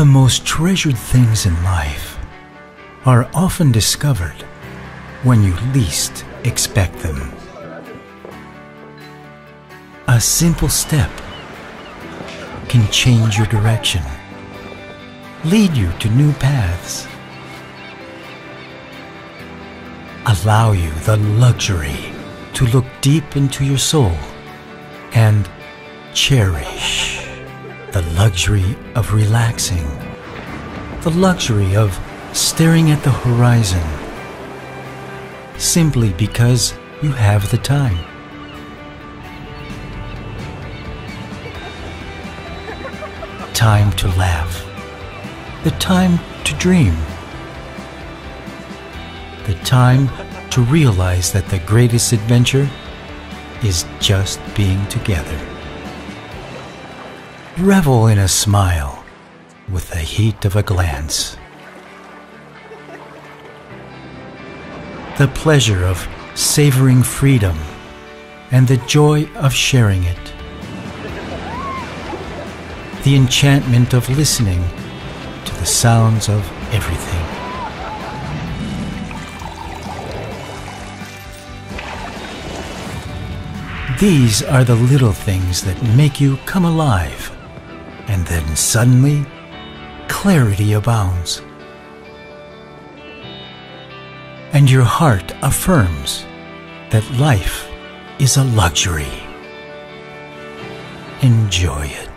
The most treasured things in life are often discovered when you least expect them. A simple step can change your direction, lead you to new paths, allow you the luxury to look deep into your soul, and cherish the luxury of relaxing, the luxury of staring at the horizon, simply because you have the time. Time to laugh, the time to dream, the time to realize that the greatest adventure is just being together. Revel in a smile with the heat of a glance. The pleasure of savoring freedom and the joy of sharing it. The enchantment of listening to the sounds of everything. These are the little things that make you come alive, and then suddenly, clarity abounds. And your heart affirms that life is a luxury. Enjoy it.